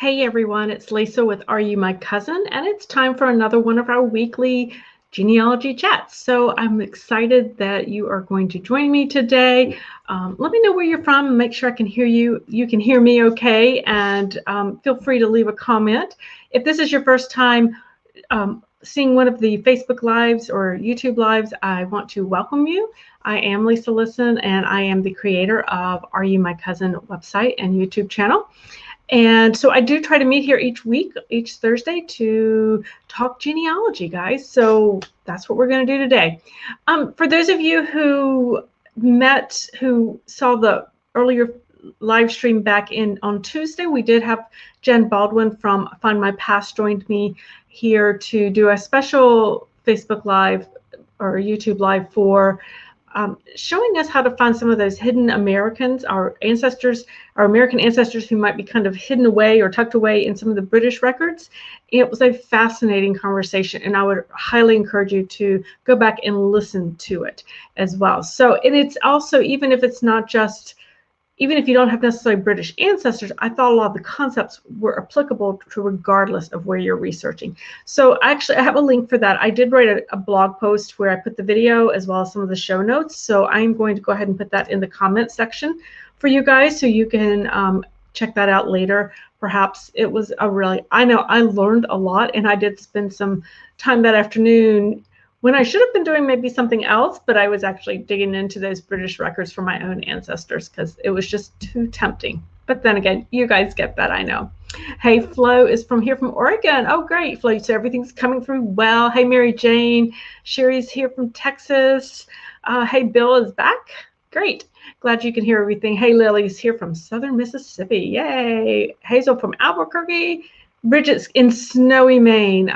Hey everyone, it's Lisa with Are You My Cousin? And it's time for another one of our weekly genealogy chats. So I'm excited that you are going to join me today. Let me know where you're from and make sure I can hear you. You can hear me okay, and feel free to leave a comment. If this is your first time seeing one of the Facebook Lives or YouTube Lives, I want to welcome you. I am Lisa Listen, and I am the creator of Are You My Cousin website and YouTube channel. And so I do try to meet here each week, each Thursday, to talk genealogy, guys. So that's what we're going to do today. For those of you who saw the earlier live stream back on Tuesday, we did have Jen Baldwin from Find My Past joined me here to do a special Facebook Live or YouTube Live for showing us how to find some of those hidden Americans, our American ancestors who might be kind of hidden away or tucked away in some of the British records. It was a fascinating conversation, and I would highly encourage you to go back and listen to it as well. So, and it's also, even if you don't have necessarily British ancestors, I thought a lot of the concepts were applicable to regardless of where you're researching. So actually, I have a link for that. I did write a blog post where I put the video as well as some of the show notes. So I'm going to go ahead and put that in the comment section for you guys so you can check that out later. Perhaps it was I know I learned a lot, and I did spend some time that afternoon when I should have been doing maybe something else, but I was actually digging into those British records for my own ancestors because it was just too tempting. But then again, you guys get that, I know. Hey, Flo is from Oregon. Oh, great, Flo. So everything's coming through well. Hey, Mary Jane. Sherry's here from Texas. Hey, Bill is back. Great. Glad you can hear everything. Hey, Lily's here from Southern Mississippi. Yay. Hazel from Albuquerque. Bridget's in snowy Maine.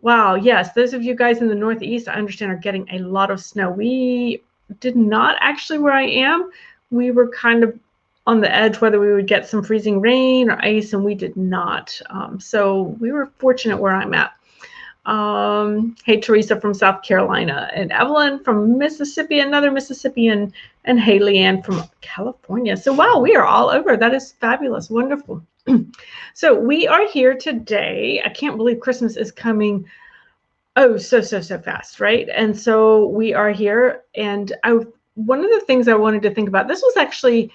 Wow, yes, those of you guys in the Northeast, I understand, are getting a lot of snow. We did not actually where I am. We were kind of on the edge whether we would get some freezing rain or ice, and we did not. So we were fortunate where I'm at. Hey, Teresa from South Carolina, and Evelyn from Mississippi, another Mississippian, and hey, Leanne from California. So wow, we are all over. That is fabulous, wonderful. So we are here today. I can't believe Christmas is coming so fast, right? And so we are here, and one of the things I wanted to think about, this was actually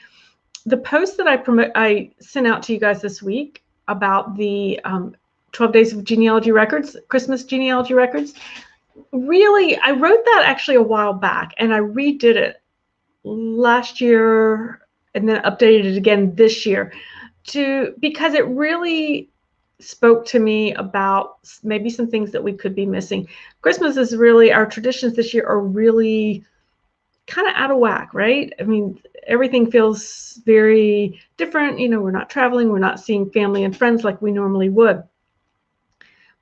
the post that I sent out to you guys this week about the 12 days of genealogy records, Christmas genealogy records. Really, I wrote that actually a while back, and I redid it last year and then updated it again this year because it really spoke to me about maybe some things that we could be missing. Christmas is really, our traditions this year are really kind of out of whack, right? I mean, everything feels very different. You know, we're not traveling, we're not seeing family and friends like we normally would.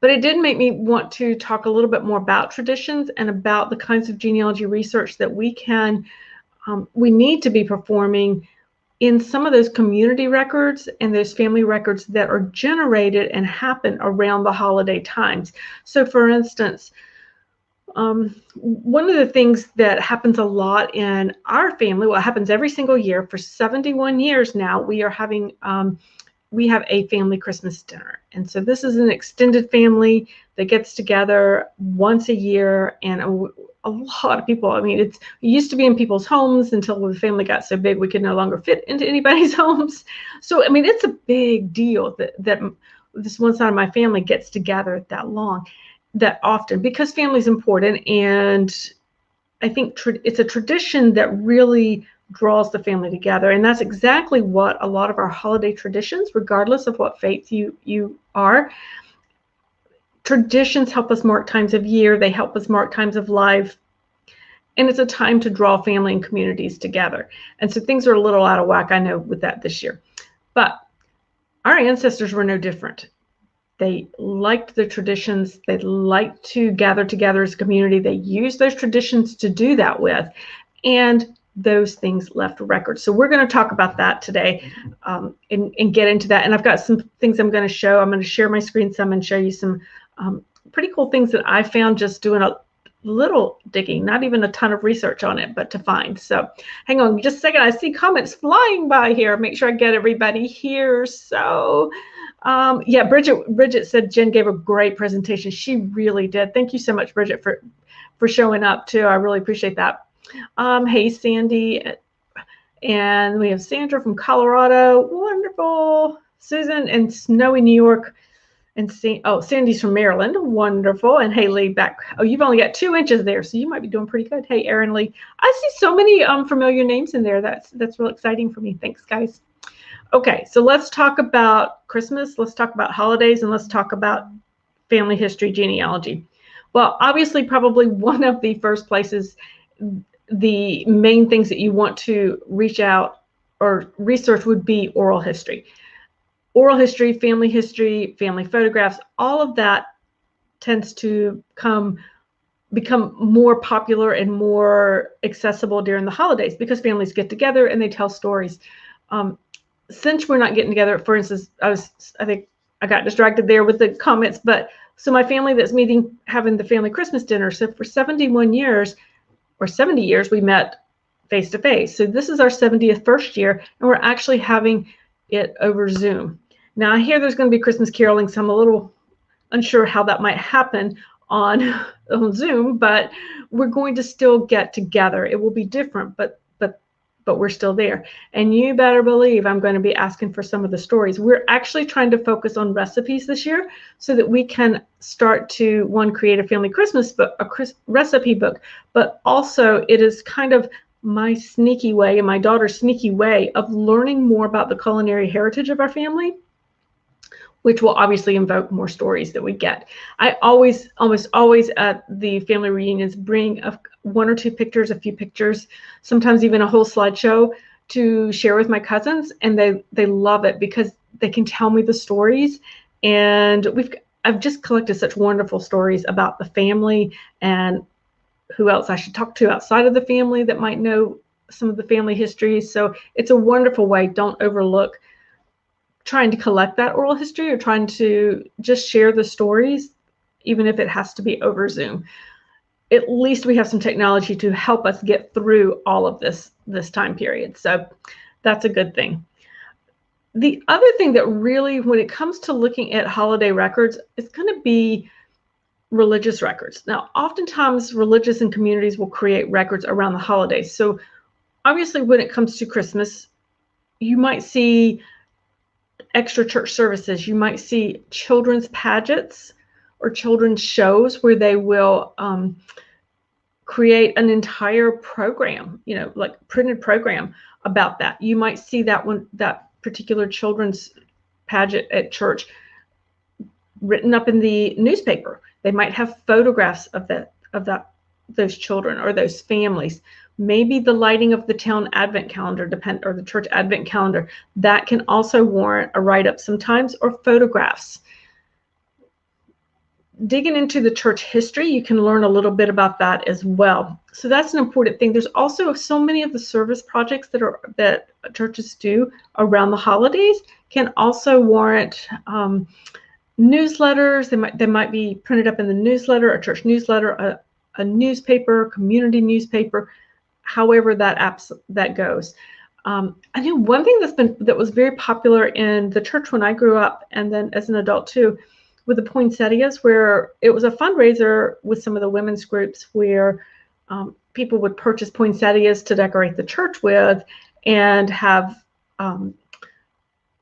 But it did make me want to talk a little bit more about traditions and about the kinds of genealogy research that we need to be performing in some of those community records and those family records that are generated and happen around the holiday times. So for instance, one of the things that happens a lot in our family, well, it happens every single year for 71 years now, we have a family Christmas dinner. And so this is an extended family that gets together once a year, and a lot of people. I mean, it used to be in people's homes until the family got so big we could no longer fit into anybody's homes. So, I mean, it's a big deal that this one side of my family gets together that often, because family is important. And I think it's a tradition that really draws the family together. And that's exactly what a lot of our holiday traditions, regardless of what faith you are, traditions help us mark times of year. They help us mark times of life. And it's a time to draw family and communities together. And so things are a little out of whack, I know, with that this year. But our ancestors were no different. They liked the traditions. They liked to gather together as a community. They used those traditions to do that with. And those things left records. So we're going to talk about that today and get into that. And I've got some things I'm going to show. I'm going to share my screen some and show you some pretty cool things that I found just doing little digging, not even a ton of research on it, but to find. So hang on just a second. I see comments flying by here. Make sure I get everybody here. So yeah, Bridget said Jen gave a great presentation. She really did. Thank you so much, Bridget, for showing up too. I really appreciate that. Hey, Sandy. And we have Sandra from Colorado. Wonderful. Susan in snowy New York. And Sandy's from Maryland. Wonderful. And hey, Lee back. Oh, you've only got 2 inches there, so you might be doing pretty good. Hey, Erin Lee. I see so many familiar names in there. That's real exciting for me. Thanks, guys. Okay, so let's talk about Christmas. Let's talk about holidays, and let's talk about family history genealogy. Well, obviously, probably one of the first places, the main things that you want to reach out or research would be oral history. Oral history, family photographs, all of that tends to become more popular and more accessible during the holidays because families get together and they tell stories. Since we're not getting together, for instance, I think I got distracted there with the comments, but so my family that's having the family Christmas dinner. So for 71 years or 70 years, we met face to face. So this is our 70th first year, and we're actually having it over Zoom. Now I hear there's going to be Christmas caroling, so I'm a little unsure how that might happen on Zoom, but we're going to still get together. It will be different, but we're still there. And you better believe I'm going to be asking for some of the stories. We're actually trying to focus on recipes this year so that we can start to, one, create a family Christmas book, a recipe book, but also it is kind of my sneaky way and my daughter's sneaky way of learning more about the culinary heritage of our family, which will obviously invoke more stories that we get. I almost always at the family reunions bring 1 or 2 pictures, a few pictures, sometimes even a whole slideshow to share with my cousins, and they love it because they can tell me the stories. And I've just collected such wonderful stories about the family and who else I should talk to outside of the family that might know some of the family history. So it's a wonderful way. Don't overlook trying to collect that oral history or trying to just share the stories, even if it has to be over Zoom. At least we have some technology to help us get through all of this time period. So that's a good thing. The other thing that really, when it comes to looking at holiday records, it's going to be religious records. Now, oftentimes religious and communities will create records around the holidays. So obviously when it comes to Christmas, you might see extra church services. You might see children's pageants or children's shows where they will create an entire program, like printed program about that. You might see that particular children's pageant at church written up in the newspaper. They might have photographs of those children or those families. Maybe the lighting of the town advent calendar or the church advent calendar, that can also warrant a write-up sometimes, or photographs. Digging into the church history, you can learn a little bit about that as well. So that's an important thing. There's also so many of the service projects that churches do around the holidays can also warrant newsletters. They might be printed up in the newsletter, a church newsletter, a newspaper, community newspaper, however that goes. I know one thing that was very popular in the church when I grew up, and then as an adult too, with the poinsettias, where it was a fundraiser with some of the women's groups where people would purchase poinsettias to decorate the church with, and have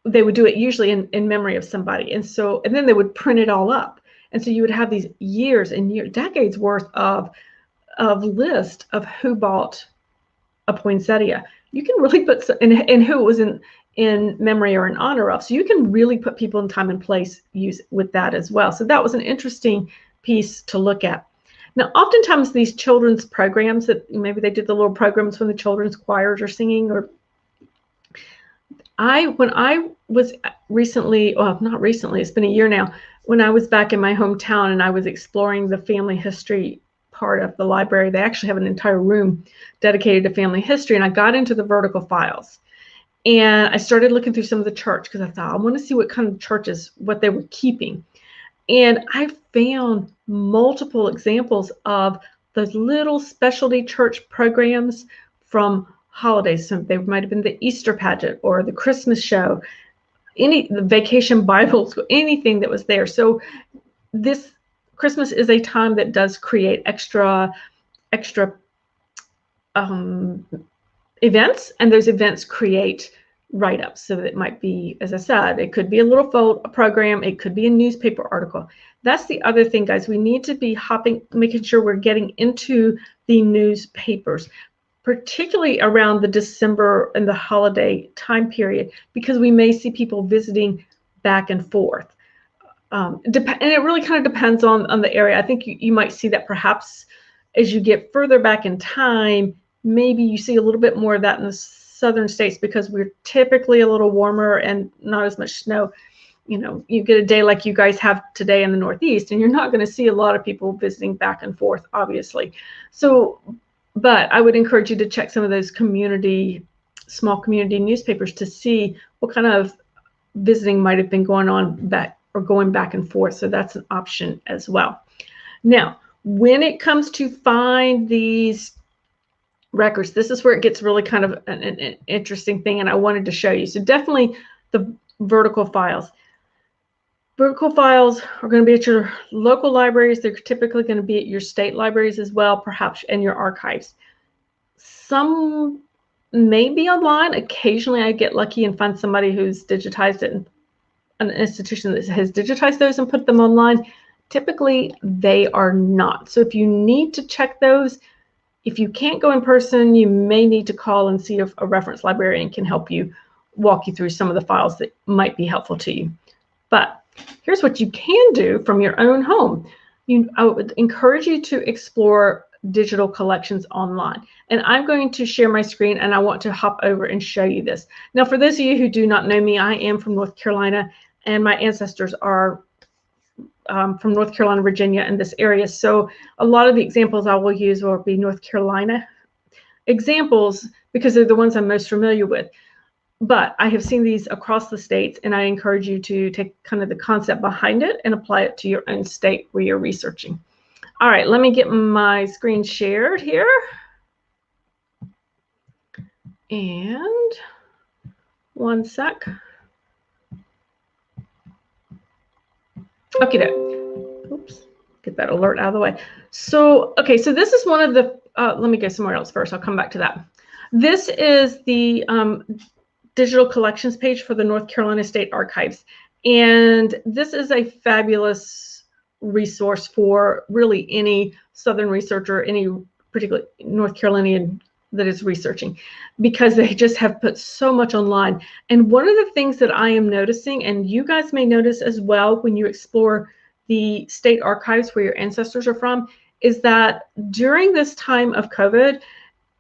they would do it usually in memory of somebody, and then they would print it all up, and so you would have these years and years, decades worth of list of who bought a poinsettia. You can really put and who it was in memory or in honor of. So you can really put people in time and place use with that as well. So that was an interesting piece to look at. Now, oftentimes these children's programs that maybe they did the little programs when the children's choirs are singing, or when I was recently, well, not recently, it's been a year now, when I was back in my hometown and I was exploring the family history part of the library. They actually have an entire room dedicated to family history, and I got into the vertical files. And I started looking through some of the church because I thought, I want to see what kind of churches, what they were keeping. And I found multiple examples of those little specialty church programs from holidays. So they might have been the Easter pageant or the Christmas show, the vacation Bibles, anything that was there. So this Christmas is a time that does create extra events, and those events create write-ups. So it might be, as I said, it could be a little program, it could be a newspaper article. That's the other thing, guys. We need to be making sure we're getting into the newspapers, particularly around the December and the holiday time period, because we may see people visiting back and forth. And it really kind of depends on the area. I think you might see that perhaps as you get further back in time, maybe you see a little bit more of that in the southern states because we're typically a little warmer and not as much snow. You know, you get a day like you guys have today in the Northeast, and you're not going to see a lot of people visiting back and forth, obviously. So, but I would encourage you to check some of those small community newspapers to see what kind of visiting might have been going on going back and forth. So that's an option as well. Now, when it comes to find these records, this is where it gets really kind of an interesting thing, and I wanted to show you. So definitely the vertical files. Vertical files are going to be at your local libraries. They're typically going to be at your state libraries as well, perhaps, and your archives. Some may be online. Occasionally I get lucky and find somebody who's digitized it, and an institution that has digitized those and put them online. Typically they are not. So if you need to check those, if you can't go in person, you may need to call and see if a reference librarian can help you walk you through some of the files that might be helpful to you. But here's what you can do from your own home. I would encourage you to explore digital collections online. And I'm going to share my screen, and I want to hop over and show you this. Now, for those of you who do not know me, I am from North Carolina, and my ancestors are from North Carolina, Virginia, and this area. So a lot of the examples I will use will be North Carolina examples because they're the ones I'm most familiar with. But I have seen these across the states, and I encourage you to take kind of the concept behind it and apply it to your own state where you're researching. All right, let me get my screen shared here. And one sec. Okay, oops, get that alert out of the way. So, okay, so this is one of the, let me go somewhere else first. I'll come back to that. This is the digital collections page for the North Carolina State Archives. And this is a fabulous resource for really any Southern researcher, any particularly North Carolinian that is researching, because they just have put so much online. And one of the things that I am noticing, and you guys may notice as well when you explore the state archives where your ancestors are from, is that during this time of COVID,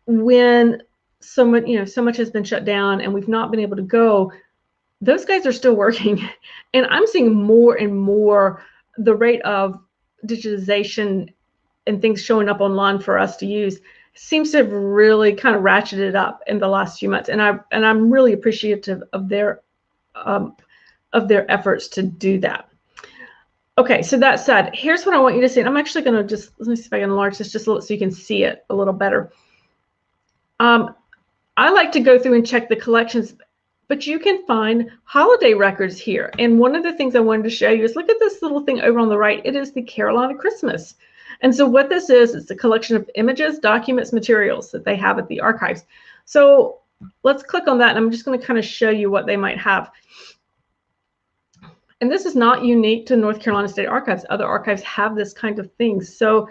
when so much has been shut down and we've not been able to go, those guys are still working. And I'm seeing more and more the rate of digitization and things showing up online for us to use seems to have really kind of ratcheted up in the last few months. And I'm really appreciative of their efforts to do that. Okay, so that said, here's what I want you to see. And I'm actually going to just, let me see if I can enlarge this just a little so you can see it a little better. I like to go through and check the collections, but you can find holiday records here. And one of the things I wanted to show you is look at this little thing over on the right. It is the Carolina Christmas. And so what this is a collection of images, documents, materials that they have at the archives. So let's click on that, and I'm just going to kind of show you what they might have. And this is not unique to North Carolina State Archives. Other archives have this kind of thing. So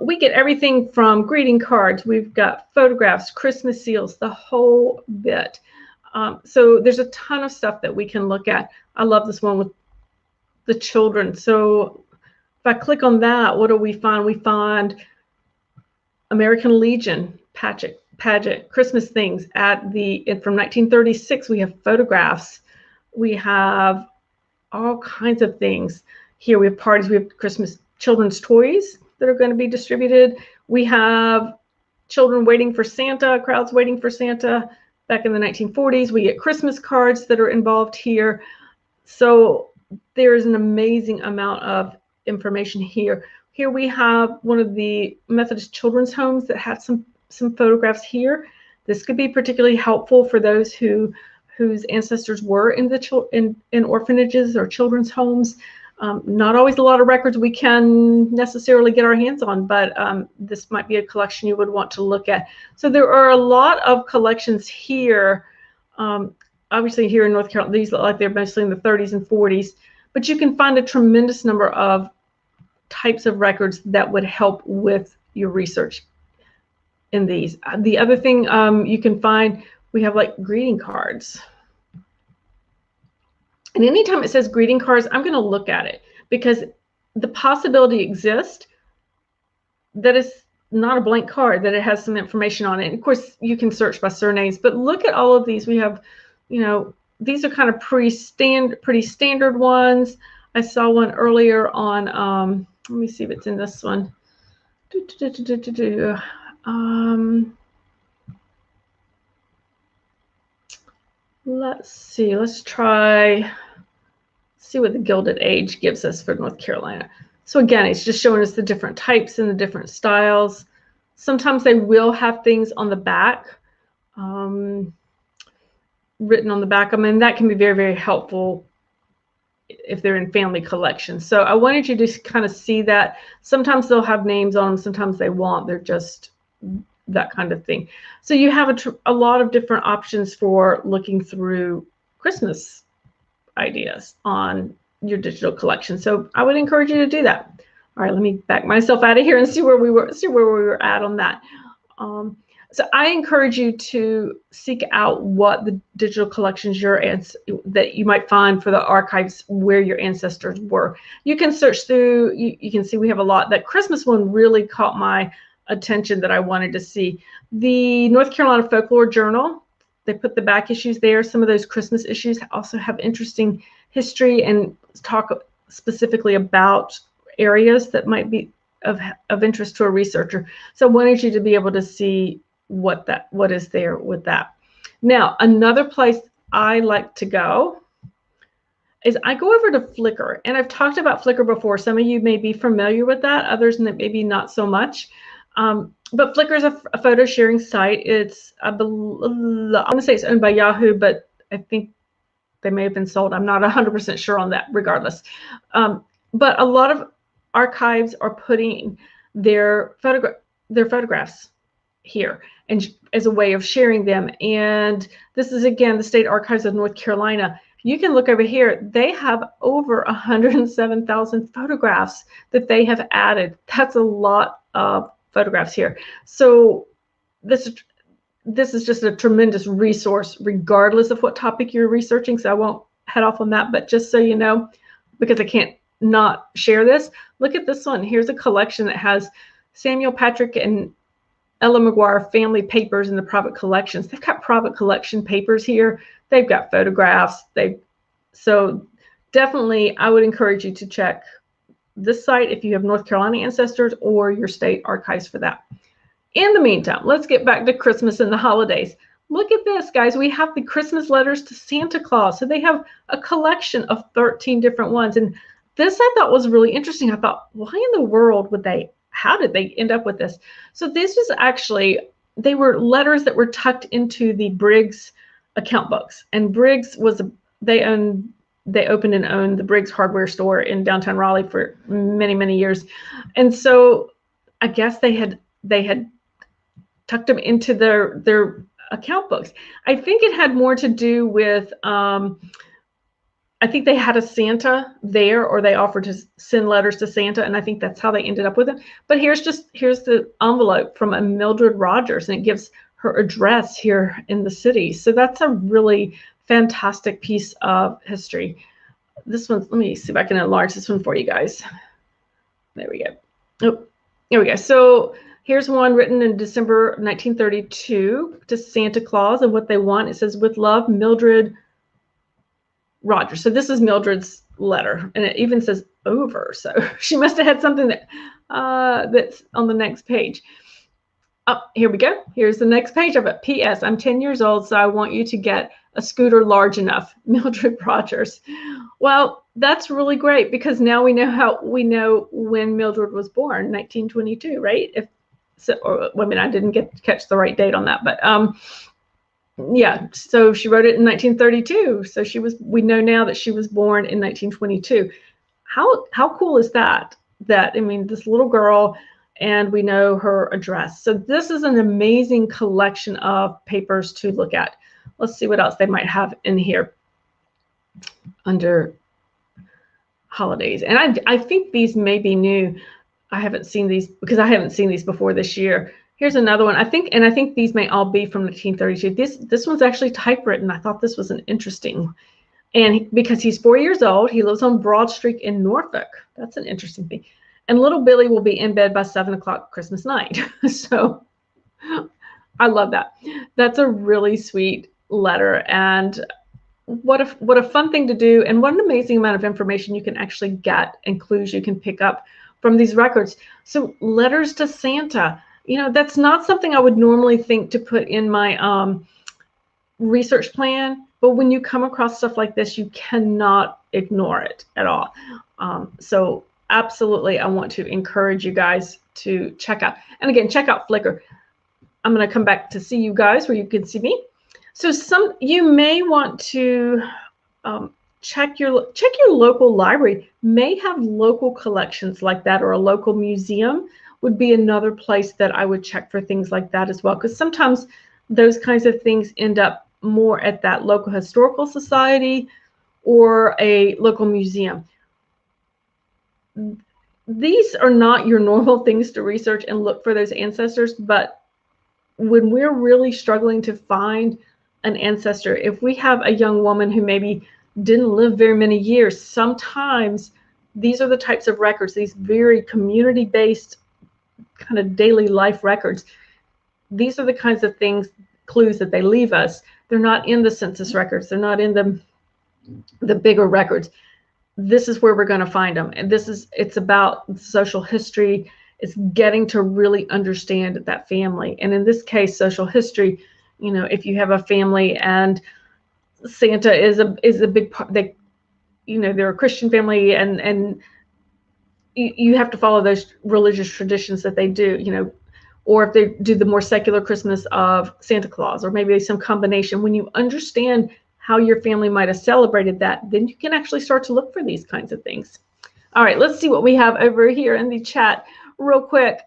we get everything from greeting cards. We've got photographs, Christmas seals, the whole bit. So there's a ton of stuff that we can look at. I love this one with the children. So if I click on that, what do we find? We find American Legion pageant Christmas things from 1936. We have photographs. We have all kinds of things here. We have parties. We have Christmas children's toys that are going to be distributed. We have children waiting for Santa, crowds waiting for Santa back in the 1940s. We get Christmas cards that are involved here. So there is an amazing amount of information here. Here we have one of the Methodist children's homes that had some photographs here. This could be particularly helpful for those whose ancestors were in orphanages or children's homes. Not always a lot of records we can necessarily get our hands on, but this might be a collection you would want to look at. So there are a lot of collections here. Obviously here in North Carolina, these look like they're mostly in the 30s and 40s, but you can find a tremendous number of types of records that would help with your research in these. The other thing you can find, we have like greeting cards. And anytime it says greeting cards, I'm going to look at it because the possibility exists that it's not a blank card, that it has some information on it. And of course, you can search by surnames, but look at all of these. We have, you know, these are kind of pretty standard ones. I saw one earlier on, let me see if it's in this one. Let's see, let's see what the Gilded Age gives us for North Carolina. So again, it's just showing us the different types and the different styles. Sometimes they will have things on the back, written on the back. I mean, that can be very, very helpful if they're in family collections. So I wanted you to kind of see that. Sometimes they'll have names on them, sometimes they won't. They're just that kind of thing. So you have a lot of different options for looking through Christmas ideas on your digital collection. So I would encourage you to do that. All right, let me back myself out of here and see where we were at on that. So I encourage you to seek out what the digital collections that you might find for the archives where your ancestors were. You can search through, you can see we have a lot. That Christmas one really caught my attention that I wanted to see. The North Carolina Folklore Journal, they put the back issues there. Some of those Christmas issues also have interesting history and talk specifically about areas that might be of interest to a researcher. So I wanted you to be able to see what is there with that. Now, another place I like to go is I go over to Flickr, and I've talked about Flickr before. Some of you may be familiar with that, others maybe not so much. But Flickr is a photo sharing site. It's, I'm going to say it's owned by Yahoo, but I think they may have been sold. I'm not 100% sure on that regardless. But a lot of archives are putting their photographs here and as a way of sharing them. And this is, again, the State Archives of North Carolina. You can look over here. They have over 107,000 photographs that they have added. That's a lot of photographs here. So this is just a tremendous resource regardless of what topic you're researching. So I won't head off on that, but just so you know, because I can't not share this, look at this one. Here's a collection that has Samuel Patrick and Ella McGuire family papers in the private collections. They've got private collection papers here. They've got photographs. So definitely I would encourage you to check this site if you have North Carolina ancestors or your state archives for that. In the meantime, let's get back to Christmas and the holidays. Look at this, guys. We have the Christmas letters to Santa Claus. So they have a collection of 13 different ones. And this I thought was really interesting. I thought, why in the world how did they end up with this? So this was actually, they were letters that were tucked into the Briggs account books. And Briggs was, they opened and owned the Briggs hardware store in downtown Raleigh for many, many years. And so I guess they had tucked them into their account books. I think it had more to do with, I think they had a Santa there, or they offered to send letters to Santa, and I think that's how they ended up with it. But here's the envelope from a Mildred Rogers, and it gives her address here in the city. So that's a really fantastic piece of history. This one, let me see if I can enlarge this one for you guys. There we go. Oh, here we go. So here's one written in December 1932 to Santa Claus and what they want. It says, "With love, Mildred Rogers." So this is Mildred's letter, and it even says over. So she must have had something that's on the next page. Oh, here we go. Here's the next page of it. P.S. I'm 10 years old, so I want you to get a scooter large enough. Mildred Rogers. Well, That's really great, because now we know when Mildred was born, 1922, right? If so, or I mean, I didn't catch the right date on that, but yeah. So she wrote it in 1932. So we know now that she was born in 1922. How cool is that? That, I mean, this little girl, and we know her address. So this is an amazing collection of papers to look at. Let's see what else they might have in here under holidays. And I think these may be new. I haven't seen these because I haven't seen these before this year. Here's another one. I think these may all be from 1932. This one's actually typewritten. I thought this was an interesting, and because he's 4 years old, he lives on Broad Street in Norfolk. That's an interesting thing. And little Billy will be in bed by 7 o'clock Christmas night. So I love that. That's a really sweet letter, and what a fun thing to do, and what an amazing amount of information you can actually get and clues you can pick up from these records. So letters to Santa, that's not something I would normally think to put in my research plan, but when you come across stuff like this, you cannot ignore it at all. So absolutely, I want to encourage you guys to check out, and again, check out Flickr. I'm going to come back to see you guys where you can see me. So you may want to check your local library. May have local collections like that, or a local museum would be another place that I would check for things like that as well, because sometimes those kinds of things end up more at that local historical society or a local museum. These are not your normal things to research and look for those ancestors, but when we're really struggling to find an ancestor, if we have a young woman who maybe didn't live very many years, sometimes these are the types of records, these very community-based kind of daily life records. These are the kinds of clues that they leave us. They're not in the census records. They're not in the bigger records. This is where we're going to find them. And it's about social history. It's getting to really understand that family. And in this case, social history, if you have a family and Santa is a big part, they're a Christian family, and you have to follow those religious traditions that they do, or if they do the more secular Christmas of Santa Claus, or maybe some combination. When you understand how your family might have celebrated that, then you can actually start to look for these kinds of things. All right, let's see what we have over here in the chat real quick.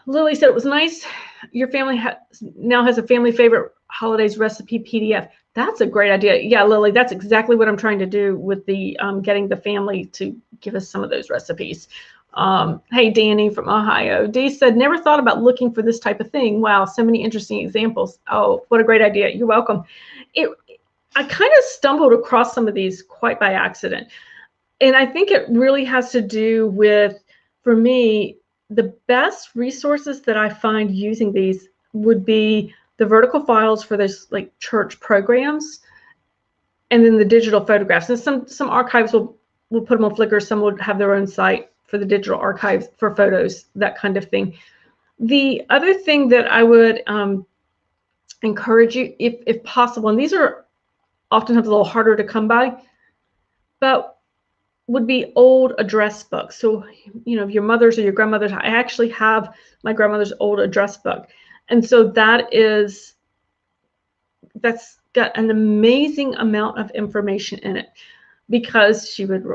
Lily said it was nice. Your family now has a family favorite holidays recipe PDF. That's a great idea. Yeah, Lily, that's exactly what I'm trying to do with the getting the family to give us some of those recipes. Hey, Danny from Ohio. Dee said, never thought about looking for this type of thing. Wow, so many interesting examples. Oh, what a great idea. You're welcome. I kind of stumbled across some of these quite by accident. And I think it really has to do with, for me, the best resources that I find using these would be the vertical files for those like church programs, and then the digital photographs. And some archives will put them on Flickr. Some will have their own site for the digital archives for photos, that kind of thing. The other thing that I would encourage you, if possible, and these are oftentimes a little harder to come by, but would be old address books. So, your mother's or your grandmother's. I actually have my grandmother's old address book. And so that's got an amazing amount of information in it, because she would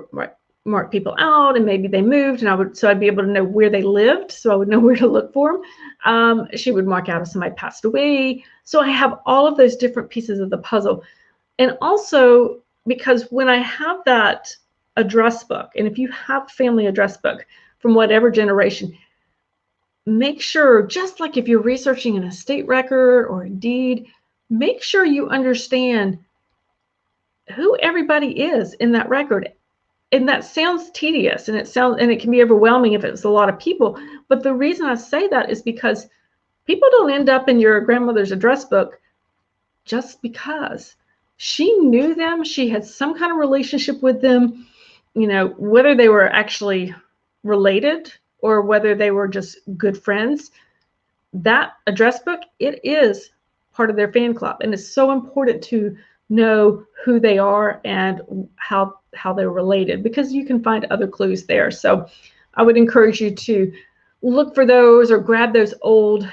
mark people out, and maybe they moved, and I'd be able to know where they lived, so I would know where to look for them. She would mark out if somebody passed away. So I have all of those different pieces of the puzzle. And also, because when I have that address book, and if you have family address book from whatever generation, make sure, just like if you're researching an estate record or a deed, make sure you understand who everybody is in that record. And that sounds tedious, and it can be overwhelming if it's a lot of people. But the reason I say that is because people don't end up in your grandmother's address book just because. She knew them, she had some kind of relationship with them, whether they were actually related or whether they were just good friends. That address book, it is part of their fan club, and it's so important to know who they are and how they're related, because you can find other clues there. So I would encourage you to look for those or grab those old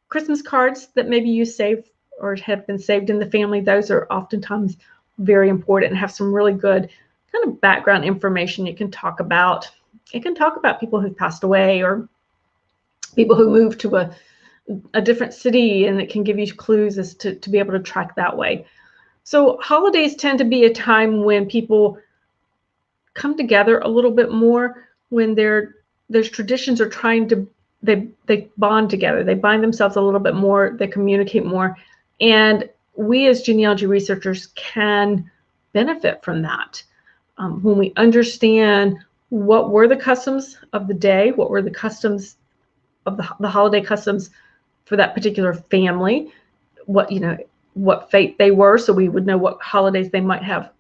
Christmas cards that maybe you save or have been saved in the family. Those are oftentimes very important and have some really good kind of background information you can talk about. It can talk about people who've passed away or people who moved to a different city, and it can give you clues as to be able to track that way. So holidays tend to be a time when people come together a little bit more, when there's traditions are trying to, they bond together, they bind themselves a little bit more, they communicate more, and we as genealogy researchers can benefit from that. When we understand what were the customs of the day, what were the customs of the holiday customs for that particular family, what fate they were, so we would know what holidays they might have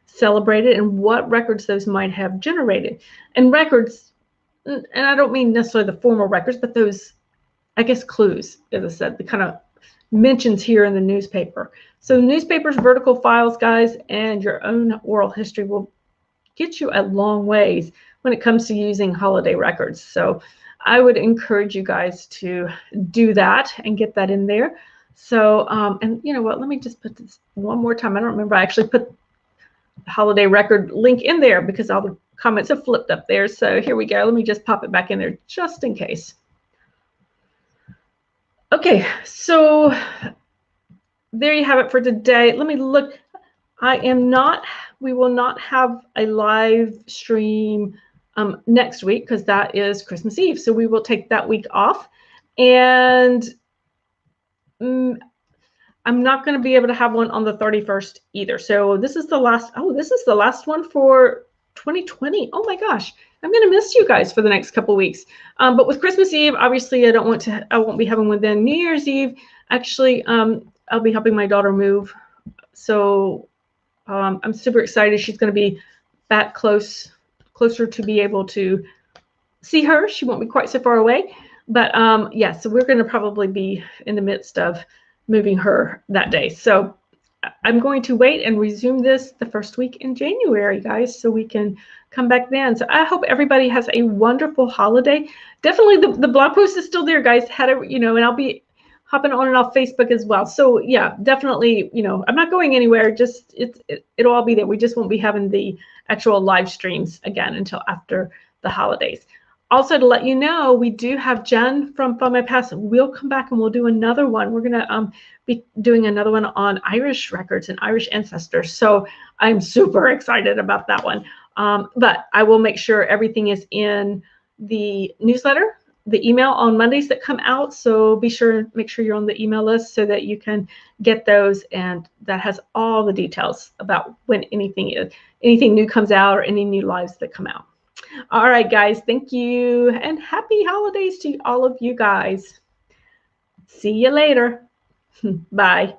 celebrated and what records those might have generated. And records, and I don't mean necessarily the formal records, but those, I guess, clues, as I said, the kind of mentions here in the newspaper. So newspapers, vertical files, guys, and your own oral history will get you a long ways when it comes to using holiday records. So I would encourage you guys to do that and get that in there. So, and you know what, let me just put this one more time. I don't remember I actually put the holiday record link in there because all the comments have flipped up there. So here we go. Let me just pop it back in there just in case. Okay, so there you have it for today. Let me look. We will not have a live stream next week because that is Christmas Eve. So we will take that week off. And I'm not going to be able to have one on the 31st either. So this is the last one for 2020. Oh my gosh, I'm going to miss you guys for the next couple weeks. But with Christmas Eve, obviously I won't be having one then. New Year's Eve, actually, I'll be helping my daughter move. So I'm super excited. She's going to be back closer to be able to see her. She won't be quite so far away. But yeah, so we're going to probably be in the midst of moving her that day. So I'm going to wait and resume this the first week in January, guys, so we can come back then. So I hope everybody has a wonderful holiday. Definitely the blog post is still there, guys. And I'll be hopping on and off Facebook as well. So yeah, definitely, I'm not going anywhere. Just it'll all be there. We just won't be having the actual live streams again until after the holidays. Also, to let you know, we do have Jen from My Past. We'll come back and we'll do another one. We're going to be doing another one on Irish records and Irish ancestors. So I'm super excited about that one. But I will make sure everything is in the newsletter, the email on Mondays that come out. So make sure you're on the email list so that you can get those. And that has all the details about when anything new comes out or any new lives that come out. All right, guys, thank you, and happy holidays to all of you guys. See you later. Bye.